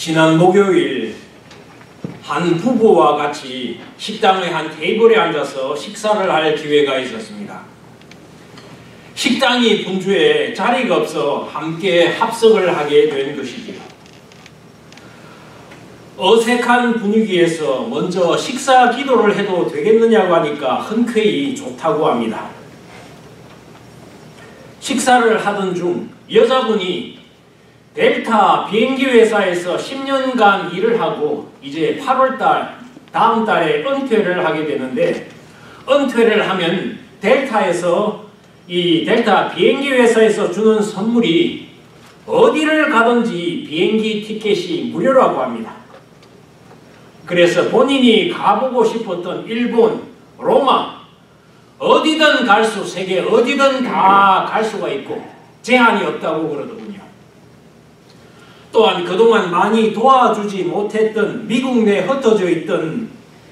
지난 목요일 한 부부와 같이 식당의 한 테이블에 앉아서 식사를 할 기회가 있었습니다. 식당이 분주해 자리가 없어 함께 합석을 하게 된 것이지요. 어색한 분위기에서 먼저 식사 기도를 해도 되겠느냐고 하니까 흔쾌히 좋다고 합니다. 식사를 하던 중 여자분이 델타 비행기 회사에서 10년간 일을 하고 이제 8월달 다음 달에 은퇴를 하게 되는데, 은퇴를 하면 델타에서 이 델타 비행기 회사에서 주는 선물이 어디를 가든지 비행기 티켓이 무료라고 합니다. 그래서 본인이 가보고 싶었던 일본, 로마, 어디든 갈 수, 세계 어디든 다 갈 수가 있고 제한이 없다고 그러더군요. 또한 그동안 많이 도와주지 못했던 미국 내에 흩어져 있던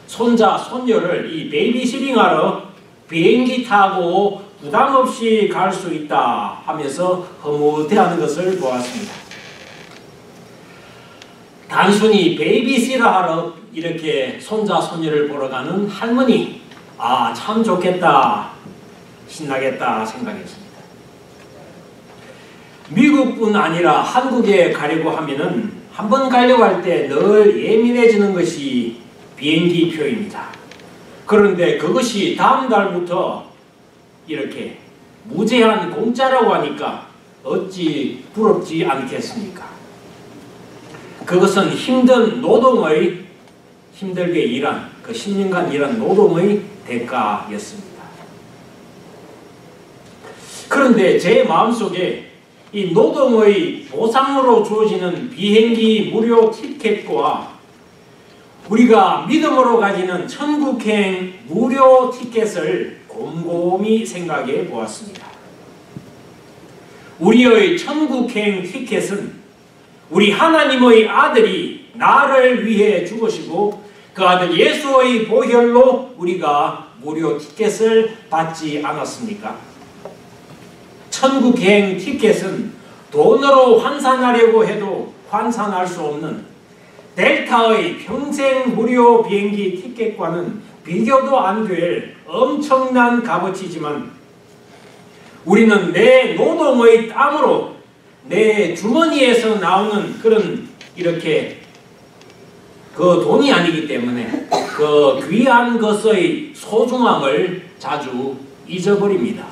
손자, 손녀를 이 베이비시팅하러 비행기 타고 부담 없이 갈 수 있다 하면서 흐뭇해하는 것을 보았습니다. 단순히 베이비시터하러 이렇게 손자, 손녀를 보러 가는 할머니, 아, 참 좋겠다, 신나겠다 생각했습니다. 미국뿐 아니라 한국에 가려고 하면은 한번 가려고 할 때 늘 예민해지는 것이 비행기 표입니다. 그런데 그것이 다음 달부터 이렇게 무제한 공짜라고 하니까 어찌 부럽지 않겠습니까? 그것은 힘든 노동의, 힘들게 일한 그 10년간 일한 노동의 대가였습니다. 그런데 제 마음속에 이 노동의 보상으로 주어지는 비행기 무료 티켓과 우리가 믿음으로 가지는 천국행 무료 티켓을 곰곰이 생각해 보았습니다. 우리의 천국행 티켓은 우리 하나님의 아들이 나를 위해 죽으시고 그 아들 예수의 보혈로 우리가 무료 티켓을 받지 않았습니까? 천국행 티켓은 돈으로 환산하려고 해도 환산할 수 없는 델타의 평생 무료 비행기 티켓과는 비교도 안 될 엄청난 값어치지만 우리는 내 노동의 땀으로 내 주머니에서 나오는 그런 이렇게 그 돈이 아니기 때문에 그 귀한 것의 소중함을 자주 잊어버립니다.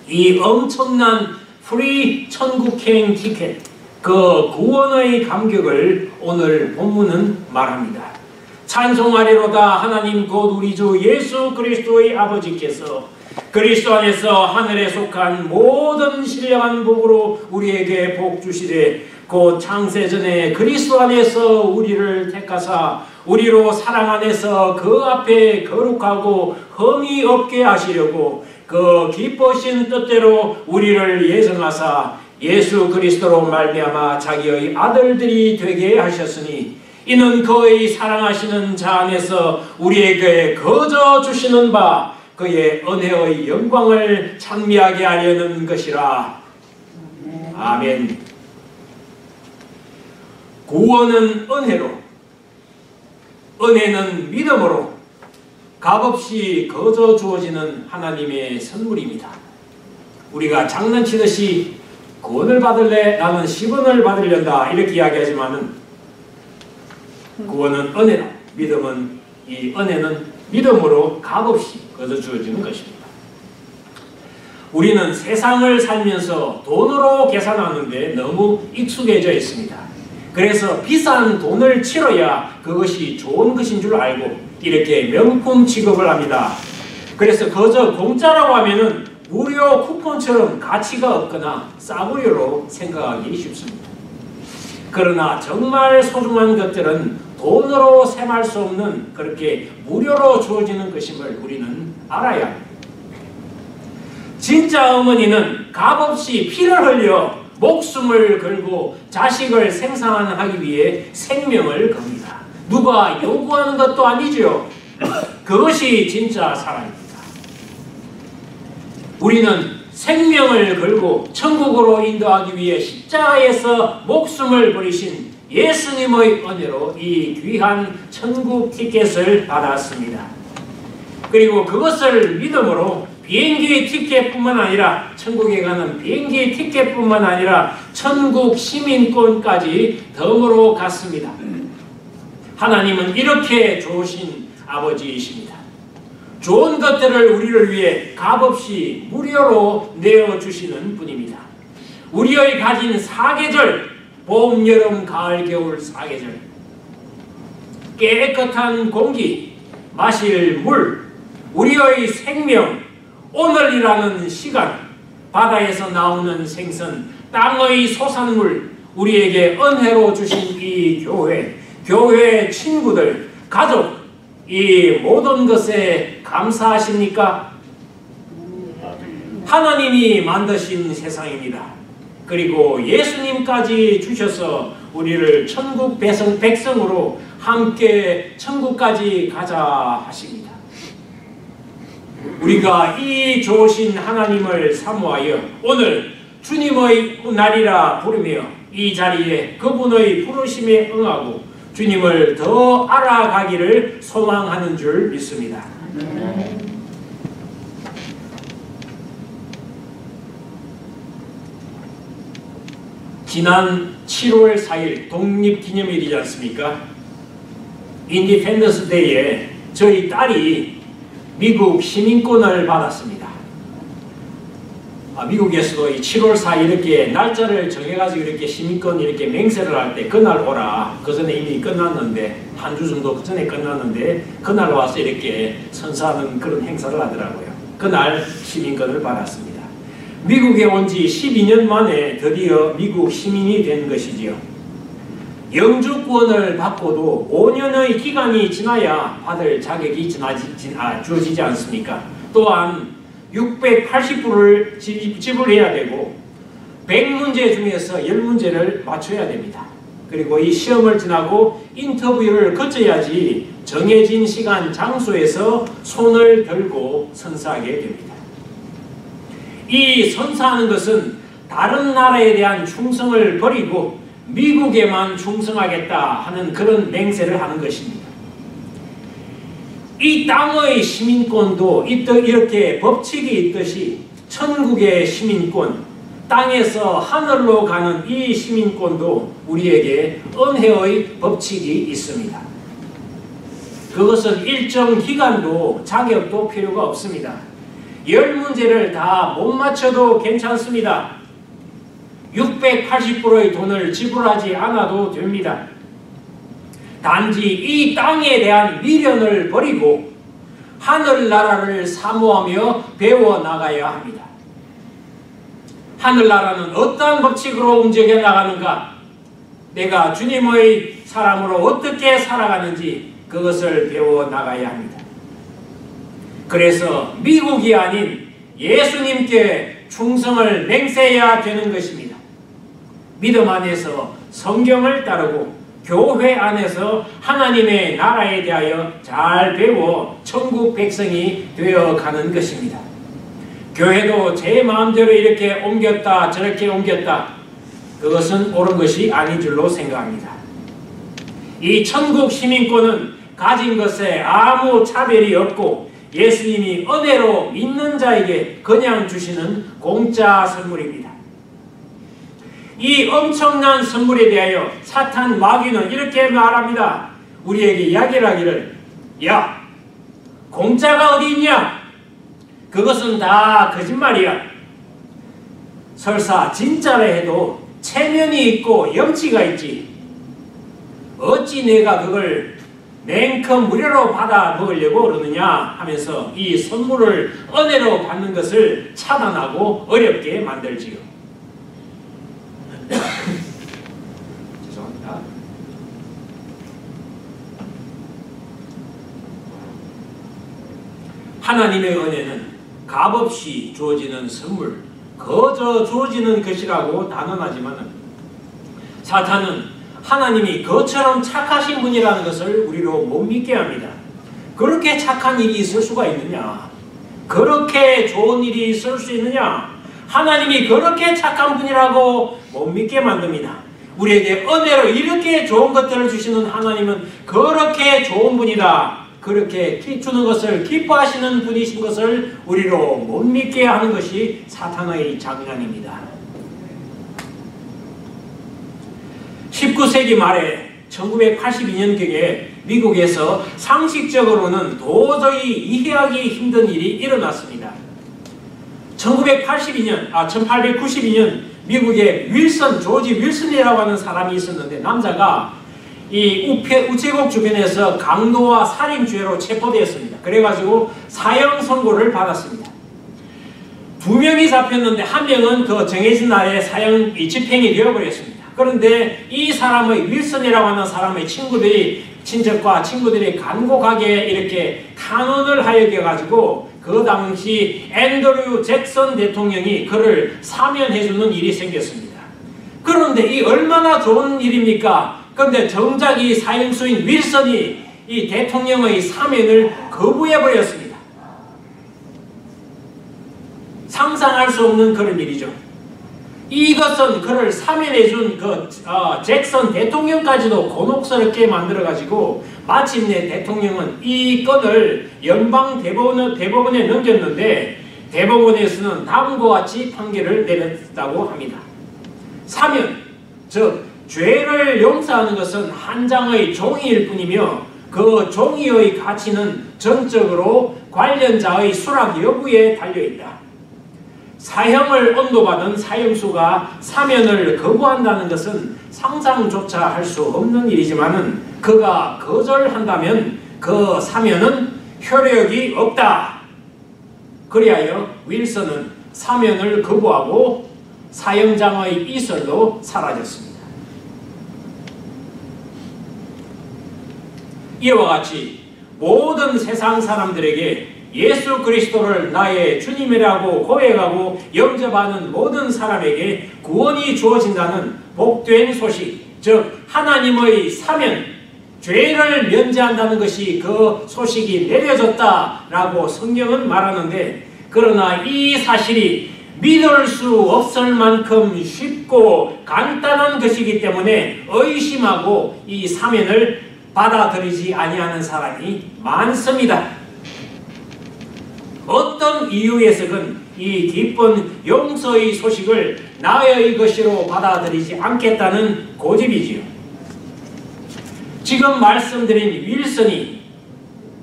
이 엄청난 프리 천국행 티켓, 그 구원의 감격을 오늘 본문은 말합니다. 찬송하리로다 하나님 곧 우리 주 예수 그리스도의 아버지께서 그리스도 안에서 하늘에 속한 모든 신령한 복으로 우리에게 복 주시되 곧 창세전에 그리스도 안에서 우리를 택하사 우리로 사랑 안에서 그 앞에 거룩하고 흠이 없게 하시려고 그 기쁘신 뜻대로 우리를 예정하사 예수 그리스도로 말미암아 자기의 아들들이 되게 하셨으니 이는 그의 사랑하시는 자 안에서 우리에게 거저 주시는 바 그의 은혜의 영광을 찬미하게 하려는 것이라. 아멘. 구원은 은혜로, 은혜는 믿음으로 값없이 거저 주어지는 하나님의 선물입니다. 우리가 장난치듯이 구원을 받을래? 나는 10원을 받으련다 이렇게 이야기하지만은 구원은 은혜로, 믿음은 이 은혜는 믿음으로 값없이 거저 주어지는 것입니다. 우리는 세상을 살면서 돈으로 계산하는데 너무 익숙해져 있습니다. 그래서 비싼 돈을 치러야 그것이 좋은 것인 줄 알고 이렇게 명품 취급을 합니다. 그래서 거저 공짜라고 하면은 무료 쿠폰처럼 가치가 없거나 싸구려로 생각하기 쉽습니다. 그러나 정말 소중한 것들은 돈으로 셈할 수 없는 그렇게 무료로 주어지는 것임을 우리는 알아야 합니다. 진짜 어머니는 값없이 피를 흘려 목숨을 걸고 자식을 생산하기 위해 생명을 겁니다. 누가 요구하는 것도 아니죠. 그것이 진짜 사랑입니다. 우리는 생명을 걸고 천국으로 인도하기 위해 십자가에서 목숨을 버리신 예수님의 은혜로 이 귀한 천국 티켓을 받았습니다. 그리고 그것을 믿음으로 비행기 티켓뿐만 아니라 천국에 가는 비행기 티켓뿐만 아니라 천국 시민권까지 덤으로 갔습니다. 하나님은 이렇게 좋으신 아버지이십니다. 좋은 것들을 우리를 위해 값없이 무료로 내어주시는 분입니다. 우리의 가진 사계절, 봄, 여름, 가을, 겨울 사계절, 깨끗한 공기, 마실 물, 우리의 생명, 오늘이라는 시간, 바다에서 나오는 생선, 땅의 소산물, 우리에게 은혜로 주신 이 교회, 교회 친구들, 가족, 이 모든 것에 감사하십니까? 하나님이 만드신 세상입니다. 그리고 예수님까지 주셔서 우리를 천국 백성으로 함께 천국까지 가자 하십니다. 우리가 이 좋으신 하나님을 사모하여 오늘 주님의 날이라 부르며 이 자리에 그분의 부르심에 응하고 주님을 더 알아가기를 소망하는 줄 믿습니다. 지난 7월 4일 독립기념일이지 않습니까? 인디펜던스 데이에 저희 딸이 미국 시민권을 받았습니다. 미국에서도 이 7월 4일 이렇게 날짜를 정해가지고 이렇게 시민권 이렇게 맹세를 할 때 그날 오라. 그 전에 이미 끝났는데 한 주 정도 전에 끝났는데 그날 와서 이렇게 선사하는 그런 행사를 하더라고요. 그날 시민권을 받았습니다. 미국에 온 지 12년 만에 드디어 미국 시민이 된 것이지요. 영주권을 받고도 5년의 기간이 지나야 받을 자격이 주어지지 않습니까? 또한 680불을 지불해야 되고 100문제 중에서 10문제를 맞춰야 됩니다. 그리고 이 시험을 지나고 인터뷰를 거쳐야지 정해진 시간 장소에서 손을 들고 선사하게 됩니다. 이 선사하는 것은 다른 나라에 대한 충성을 버리고 미국에만 충성하겠다 하는 그런 맹세를 하는 것입니다. 이 땅의 시민권도 이렇게 법칙이 있듯이 천국의 시민권, 땅에서 하늘로 가는 이 시민권도 우리에게 은혜의 법칙이 있습니다. 그것은 일정 기간도 자격도 필요가 없습니다. 10문제를 다 못 맞춰도 괜찮습니다. 680불의 돈을 지불하지 않아도 됩니다. 단지 이 땅에 대한 미련을 버리고 하늘나라를 사모하며 배워나가야 합니다. 하늘나라는 어떠한 법칙으로 움직여 나가는가? 내가 주님의 사람으로 어떻게 살아가는지 그것을 배워나가야 합니다. 그래서 미국이 아닌 예수님께 충성을 맹세해야 되는 것입니다. 믿음 안에서 성경을 따르고 교회 안에서 하나님의 나라에 대하여 잘 배워 천국 백성이 되어가는 것입니다. 교회도 제 마음대로 이렇게 옮겼다 저렇게 옮겼다 그것은 옳은 것이 아닌 줄로 생각합니다. 이 천국 시민권은 가진 것에 아무 차별이 없고 예수님이 은혜로 믿는 자에게 그냥 주시는 공짜 선물입니다. 이 엄청난 선물에 대하여 사탄 마귀는 이렇게 말합니다. 우리에게 이야기를 하기를 야 공짜가 어디 있냐? 그것은 다 거짓말이야. 설사 진짜라 해도 체면이 있고 염치가 있지. 어찌 내가 그걸 냉큼 무료로 받아 먹으려고 그러느냐 하면서 이 선물을 은혜로 받는 것을 차단하고 어렵게 만들지요. 죄송합니다. 하나님의 은혜는 값없이 주어지는 선물, 거저 주어지는 것이라고 단언하지만 사탄은 하나님이 그처럼 착하신 분이라는 것을 우리로 못 믿게 합니다. 그렇게 착한 일이 있을 수가 있느냐? 그렇게 좋은 일이 있을 수 있느냐? 하나님이 그렇게 착한 분이라고 못 믿게 만듭니다. 우리에게 은혜로 이렇게 좋은 것들을 주시는 하나님은 그렇게 좋은 분이다, 그렇게 주는 것을 기뻐하시는 분이신 것을 우리로 못 믿게 하는 것이 사탄의 장난입니다. 19세기 말에 1982년경에 미국에서 상식적으로는 도저히 이해하기 힘든 일이 일어났습니다. 1892년 미국에 조지 윌슨이라고 하는 사람이 있었는데, 남자가 이 우체국 주변에서 강도와 살인죄로 체포되었습니다. 그래가지고 사형 선고를 받았습니다. 2명이 잡혔는데 1명은 그 정해진 날에 사형 집행이 되어버렸습니다. 그런데 이 사람의 윌슨이라고 하는 사람의 친척과 친구들이 간곡하게 이렇게 탄원을 하여겨가지고 그 당시 앤드류 잭슨 대통령이 그를 사면해주는 일이 생겼습니다. 그런데 이 얼마나 좋은 일입니까? 그런데 정작 이 사형수인 윌슨이 이 대통령의 사면을 거부해버렸습니다. 상상할 수 없는 그런 일이죠. 이것은 그를 사면해준 잭슨 대통령까지도 곤혹스럽게 만들어가지고 마침내 대통령은 이 건을 연방 대법원에 넘겼는데, 대법원에서는 다음과 같이 판결을 내렸다고 합니다. 사면, 즉 죄를 용서하는 것은 한 장의 종이일 뿐이며 그 종이의 가치는 전적으로 관련자의 수락 여부에 달려있다. 사형을 언도받은 사형수가 사면을 거부한다는 것은 상상조차 할 수 없는 일이지만은 그가 거절한다면 그 사면은 효력이 없다. 그리하여 윌슨은 사면을 거부하고 사형장의 이설로 사라졌습니다. 이와 같이 모든 세상 사람들에게 예수 그리스도를 나의 주님이라고 고백하고 영접하는 모든 사람에게 구원이 주어진다는 복된 소식, 즉 하나님의 사면, 죄를 면제한다는 것이 그 소식이 내려졌다라고 성경은 말하는데, 그러나 이 사실이 믿을 수 없을 만큼 쉽고 간단한 것이기 때문에 의심하고 이 사면을 받아들이지 아니하는 사람이 많습니다. 어떤 이유에서든 이 기쁜 용서의 소식을 나의 것으로 받아들이지 않겠다는 고집이지요. 지금 말씀드린 윌슨이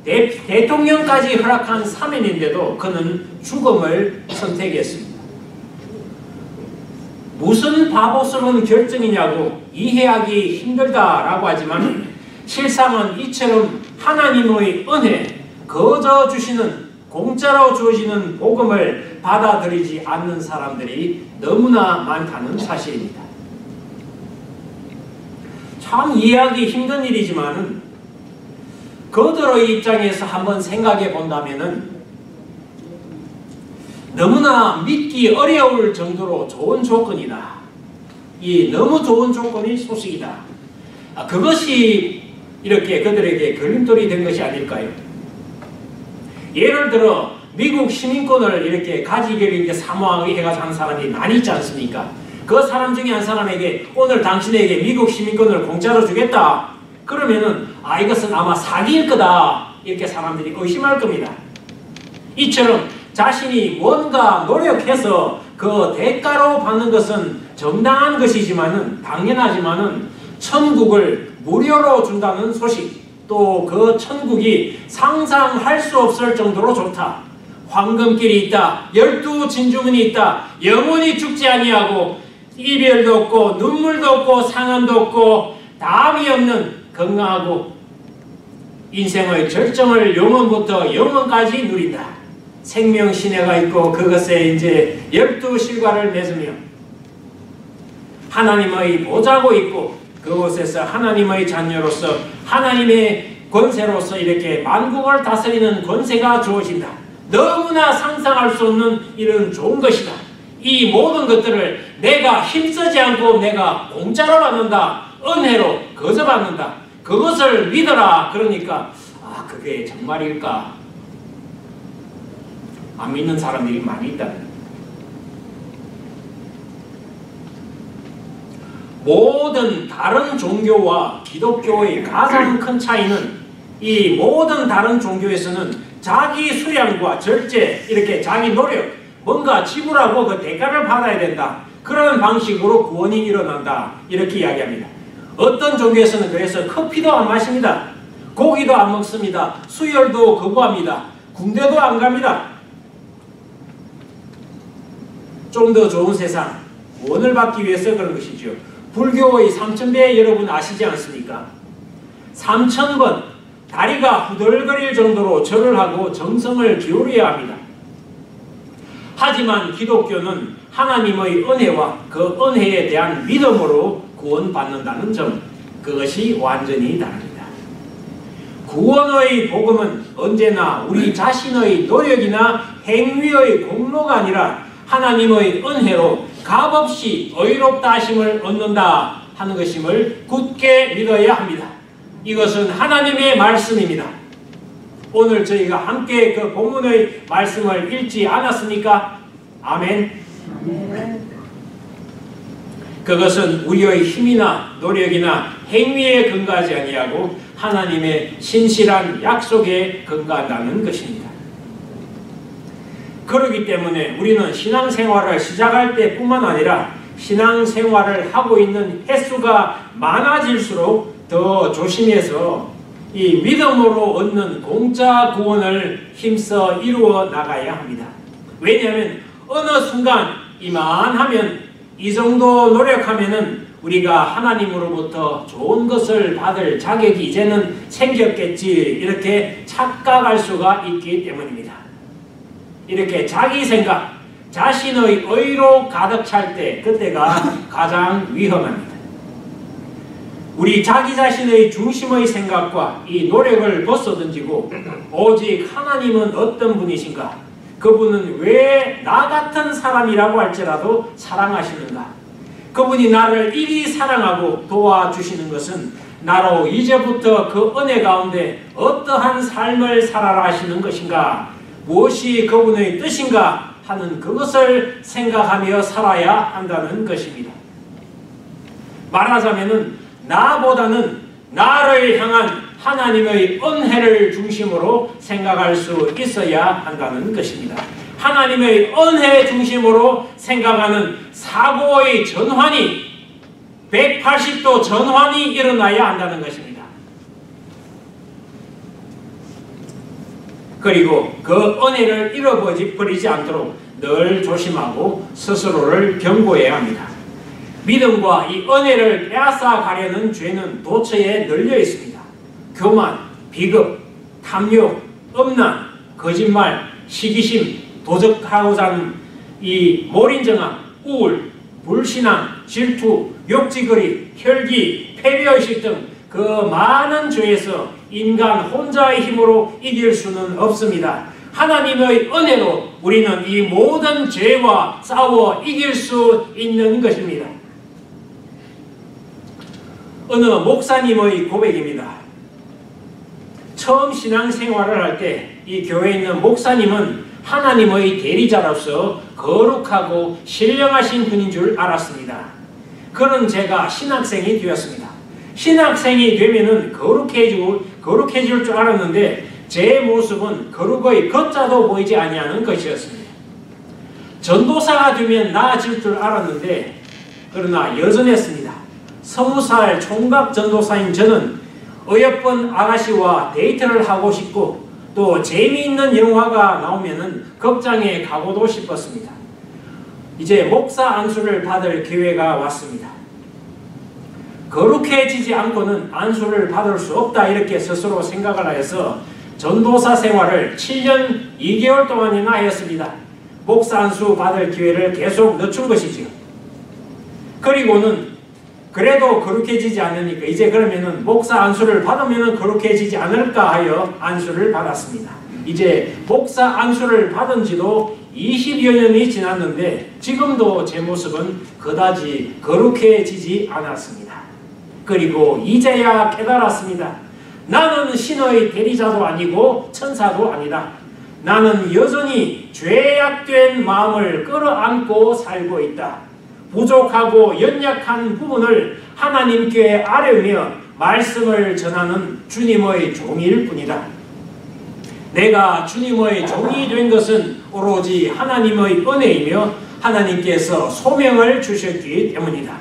대통령까지 허락한 사면인데도 그는 죽음을 선택했습니다. 무슨 바보스러운 결정이냐고 이해하기 힘들다라고 하지만 실상은 이처럼 하나님의 은혜, 거저 주시는, 공짜로 주어지는 복음을 받아들이지 않는 사람들이 너무나 많다는 사실입니다. 참 이해하기 힘든 일이지만은 그들의 입장에서 한번 생각해 본다면은 너무나 믿기 어려울 정도로 좋은 조건이다. 이 너무 좋은 조건이 소식이다. 그것이 이렇게 그들에게 걸림돌이 된 것이 아닐까요? 예를 들어 미국 시민권을 이렇게 가지기를 사모하게 해가지고 하는 사람이 많이 있지 않습니까? 그 사람 중에 한 사람에게 오늘 당신에게 미국 시민권을 공짜로 주겠다. 그러면은 이것은 아마 사기일 거다. 이렇게 사람들이 의심할 겁니다. 이처럼 자신이 뭔가 노력해서 그 대가로 받는 것은 정당한 것이지만은, 당연하지만은 천국을 무료로 준다는 소식, 또 그 천국이 상상할 수 없을 정도로 좋다. 황금길이 있다. 12진주문이 있다. 영원히 죽지 아니하고 이별도 없고 눈물도 없고 상함도 없고 담이 없는 건강하고 인생의 절정을 영원부터 영원까지 누린다. 생명신혜가 있고 그것에 이제 12실과를 맺으며 하나님의 보좌고 있고 그곳에서 하나님의 자녀로서 하나님의 권세로서 이렇게 만국을 다스리는 권세가 주어진다. 너무나 상상할 수 없는 이런 좋은 것이다. 이 모든 것들을 내가 힘쓰지 않고 내가 공짜로 받는다. 은혜로 거저 받는다. 그것을 믿어라. 그러니까 그게 정말일까? 안 믿는 사람들이 많이 있다. 모든 다른 종교와 기독교의 가장 큰 차이는 이 모든 다른 종교에서는 자기 수양과 절제, 이렇게 자기 노력, 뭔가 지불하고 그 대가를 받아야 된다. 그런 방식으로 구원이 일어난다. 이렇게 이야기합니다. 어떤 종교에서는 그래서 커피도 안 마십니다. 고기도 안 먹습니다. 수혈도 거부합니다. 군대도 안 갑니다. 좀 더 좋은 세상, 구원을 받기 위해서 그런 것이죠. 불교의 3000배 여러분 아시지 않습니까? 3000번 다리가 후들거릴 정도로 절을 하고 정성을 기울여야 합니다. 하지만 기독교는 하나님의 은혜와 그 은혜에 대한 믿음으로 구원받는다는 점, 그것이 완전히 다릅니다. 구원의 복음은 언제나 우리 자신의 노력이나 행위의 공로가 아니라 하나님의 은혜로 값없이 의롭다 하심을 얻는다 하는 것임을 굳게 믿어야 합니다. 이것은 하나님의 말씀입니다. 오늘 저희가 함께 그 본문의 말씀을 읽지 않았습니까? 아멘. 그것은 우리의 힘이나 노력이나 행위에 근거하지 아니하고 하나님의 신실한 약속에 근거한다는 것입니다. 그렇기 때문에 우리는 신앙생활을 시작할 때뿐만 아니라 신앙생활을 하고 있는 횟수가 많아질수록 더 조심해서 이 믿음으로 얻는 공짜 구원을 힘써 이루어 나가야 합니다. 왜냐하면 어느 순간 이만하면 이 정도 노력하면은 우리가 하나님으로부터 좋은 것을 받을 자격이 이제는 생겼겠지, 이렇게 착각할 수가 있기 때문입니다. 이렇게 자기 생각, 자신의 의로 가득 찰 때, 그때가 가장 위험합니다. 우리 자기 자신의 중심의 생각과 이 노력을 벗어던지고 오직 하나님은 어떤 분이신가? 그분은 왜 나 같은 사람이라고 할지라도 사랑하시는가? 그분이 나를 이리 사랑하고 도와주시는 것은 나로 이제부터 그 은혜 가운데 어떠한 삶을 살아라 하시는 것인가? 무엇이 그분의 뜻인가 하는 그것을 생각하며 살아야 한다는 것입니다. 말하자면은 나보다는 나를 향한 하나님의 은혜를 중심으로 생각할 수 있어야 한다는 것입니다. 하나님의 은혜 중심으로 생각하는 사고의 전환이 180도 전환이 일어나야 한다는 것입니다. 그리고 그 은혜를 잃어버리지 않도록 늘 조심하고 스스로를 경고해야 합니다. 믿음과 이 은혜를 빼앗아 가려는 죄는 도처에 널려 있습니다. 교만, 비겁, 탐욕, 음란, 거짓말, 시기심, 도적하고자 하는 이 몰인정함, 우울, 불신앙, 질투, 욕지거리, 혈기, 패배의식 등 그 많은 죄에서 인간 혼자의 힘으로 이길 수는 없습니다. 하나님의 은혜로 우리는 이 모든 죄와 싸워 이길 수 있는 것입니다. 어느 목사님의 고백입니다. 처음 신앙생활을 할 때 이 교회에 있는 목사님은 하나님의 대리자로서 거룩하고 신령하신 분인 줄 알았습니다. 그런 제가 신학생이 되었습니다. 신학생이 되면은 거룩해질 줄 알았는데 제 모습은 거룩의 겉자도 보이지 아니하는 것이었습니다. 전도사가 되면 나아질 줄 알았는데 그러나 여전했습니다. 20살 총각 전도사인 저는 어여쁜 아가씨와 데이트를 하고 싶고 또 재미있는 영화가 나오면은 극장에 가고도 싶었습니다. 이제 목사 안수를 받을 기회가 왔습니다. 거룩해지지 않고는 안수를 받을 수 없다, 이렇게 스스로 생각을 하여서 전도사 생활을 7년 2개월 동안이나 하였습니다. 목사 안수 받을 기회를 계속 늦춘 것이죠. 그리고는 그래도 거룩해지지 않으니까 이제 그러면은 목사 안수를 받으면은 거룩해지지 않을까 하여 안수를 받았습니다. 이제 목사 안수를 받은 지도 20여 년이 지났는데 지금도 제 모습은 그다지 거룩해지지 않았습니다. 그리고 이제야 깨달았습니다. 나는 신의 대리자도 아니고 천사도 아니다. 나는 여전히 죄악된 마음을 끌어안고 살고 있다. 부족하고 연약한 부분을 하나님께 아뢰며 말씀을 전하는 주님의 종일 뿐이다. 내가 주님의 종이 된 것은 오로지 하나님의 은혜이며 하나님께서 소명을 주셨기 때문이다.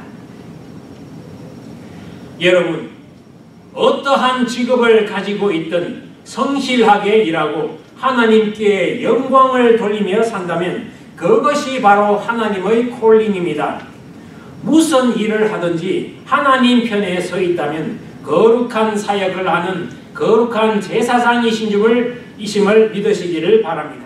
여러분, 어떠한 직업을 가지고 있든 성실하게 일하고 하나님께 영광을 돌리며 산다면 그것이 바로 하나님의 콜링입니다. 무슨 일을 하든지 하나님 편에 서 있다면 거룩한 사역을 하는 거룩한 제사장이심을 믿으시기를 바랍니다.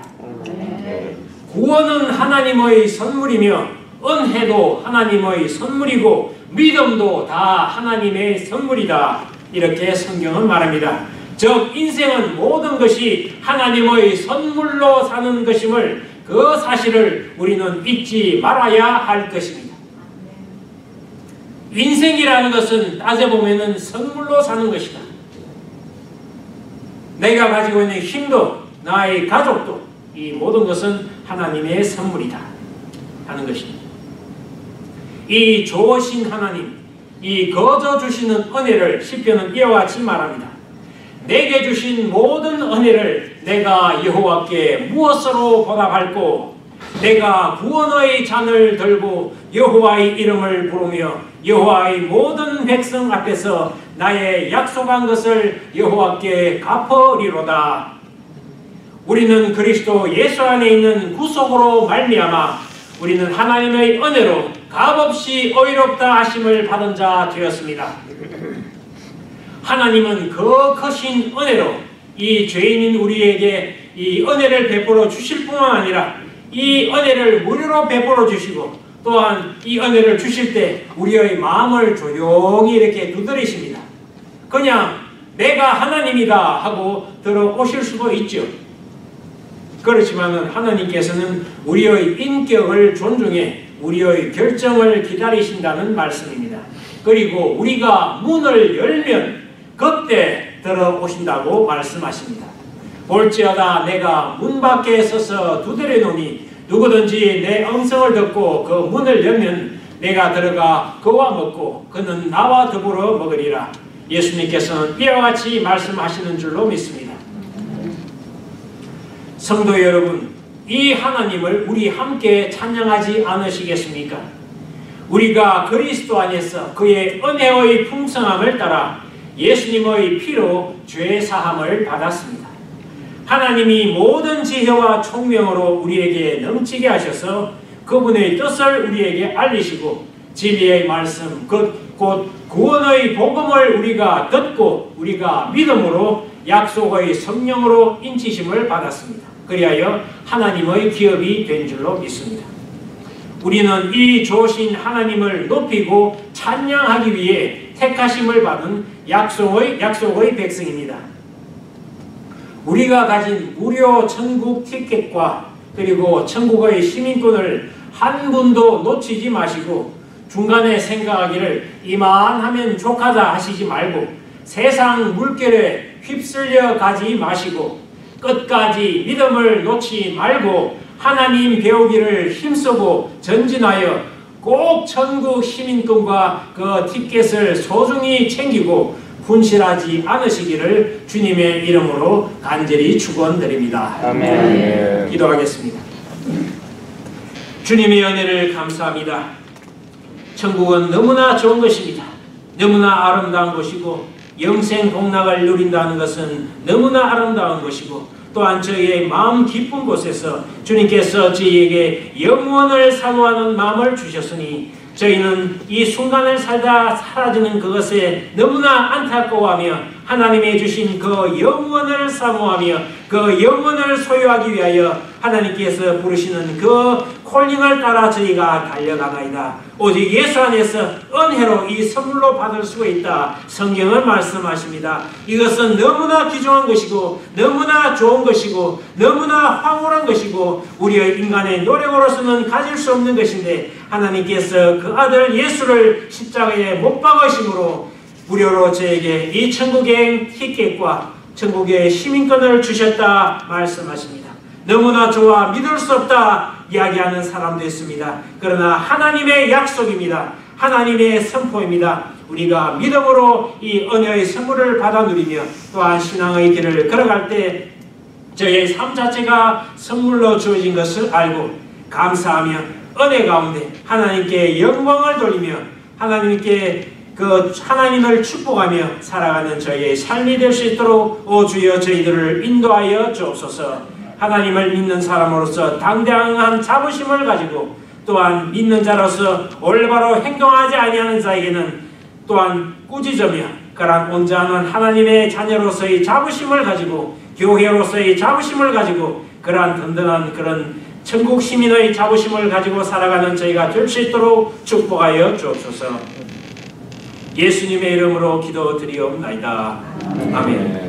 구원은 하나님의 선물이며 은혜도 하나님의 선물이고 믿음도 다 하나님의 선물이다. 이렇게 성경은 말합니다. 즉 인생은 모든 것이 하나님의 선물로 사는 것임을 그 사실을 우리는 잊지 말아야 할 것입니다. 인생이라는 것은 따져보면 선물로 사는 것이다. 내가 가지고 있는 힘도 나의 가족도 이 모든 것은 하나님의 선물이다 하는 것입니다. 이 좋으신 하나님, 이 거저 주시는 은혜를 시편은 이와 같이 말합니다. 내게 주신 모든 은혜를 내가 여호와께 무엇으로 보답할꼬? 내가 구원의 잔을 들고 여호와의 이름을 부르며 여호와의 모든 백성 앞에서 나의 약속한 것을 여호와께 갚으리로다. 우리는 그리스도 예수 안에 있는 구속으로 말미암아 우리는 하나님의 은혜로 값없이 의롭다 하심을 받은 자 되었습니다. 하나님은 그 크신 은혜로 이 죄인인 우리에게 이 은혜를 베풀어 주실 뿐만 아니라 이 은혜를 무료로 베풀어 주시고 또한 이 은혜를 주실 때 우리의 마음을 조용히 이렇게 두드리십니다. 그냥 내가 하나님이다 하고 들어오실 수도 있죠. 그렇지만 하나님께서는 우리의 인격을 존중해 우리의 결정을 기다리신다는 말씀입니다. 그리고 우리가 문을 열면 그때 들어오신다고 말씀하십니다. 볼지어다 내가 문 밖에 서서 두드리노니 누구든지 내 음성을 듣고 그 문을 열면 내가 들어가 그와 먹고 그는 나와 더불어 먹으리라. 예수님께서는 이와 같이 말씀하시는 줄로 믿습니다. 성도 여러분, 이 하나님을 우리 함께 찬양하지 않으시겠습니까? 우리가 그리스도 안에서 그의 은혜의 풍성함을 따라 예수님의 피로 죄 사함을 받았습니다. 하나님이 모든 지혜와 총명으로 우리에게 넘치게 하셔서 그분의 뜻을 우리에게 알리시고 진리의 말씀 곧 구원의 복음을 우리가 듣고 우리가 믿음으로 약속의 성령으로 인치심을 받았습니다. 그리하여 하나님의 기업이 된 줄로 믿습니다. 우리는 이 좋으신 하나님을 높이고 찬양하기 위해 택하심을 받은 약속의 백성입니다. 우리가 가진 무료 천국 티켓과 그리고 천국의 시민권을 한 분도 놓치지 마시고 중간에 생각하기를 이만하면 족하다 하시지 말고 세상 물결에 휩쓸려 가지 마시고 끝까지 믿음을 놓지 말고 하나님 배우기를 힘쓰고 전진하여 꼭 천국 시민권과 그 티켓을 소중히 챙기고 분실하지 않으시기를 주님의 이름으로 간절히 축원드립니다. 아멘. 기도하겠습니다. 주님의 은혜를 감사합니다. 천국은 너무나 좋은 것입니다. 너무나 아름다운 것이고 영생 복락을 누린다는 것은 너무나 아름다운 것이고 또한 저희의 마음 깊은 곳에서 주님께서 저희에게 영원을 사모하는 마음을 주셨으니 저희는 이 순간을 살다 사라지는 그것에 너무나 안타까워하며 하나님이 주신 그 영원을 사모하며 그 영원을 소유하기 위하여 하나님께서 부르시는 그 콜링을 따라 저희가 달려가나이다. 오직 예수 안에서 은혜로 이 선물로 받을 수가 있다. 성경은 말씀하십니다. 이것은 너무나 귀중한 것이고 너무나 좋은 것이고 너무나 황홀한 것이고 우리의 인간의 노력으로서는 가질 수 없는 것인데 하나님께서 그 아들 예수를 십자가에 못 박으심으로 무료로 저에게 이 천국의 티켓과 천국의 시민권을 주셨다 말씀하십니다. 너무나 좋아 믿을 수 없다 이야기하는 사람도 있습니다. 그러나 하나님의 약속입니다. 하나님의 선포입니다. 우리가 믿음으로 이 은혜의 선물을 받아 누리며 또한 신앙의 길을 걸어갈 때 저의 삶 자체가 선물로 주어진 것을 알고 감사하며 은혜 가운데 하나님께 영광을 돌리며 하나님을 축복하며 살아가는 저희의 삶이 될 수 있도록 오 주여 저희들을 인도하여 주옵소서. 하나님을 믿는 사람으로서 당당한 자부심을 가지고 또한 믿는 자로서 올바로 행동하지 아니하는 자에게는 또한 꾸짖으며 그러한 온전한 하나님의 자녀로서의 자부심을 가지고 교회로서의 자부심을 가지고 그러한 든든한 그런 천국 시민의 자부심을 가지고 살아가는 저희가 될 수 있도록 축복하여 주옵소서. 예수님의 이름으로 기도드리옵나이다. 아멘.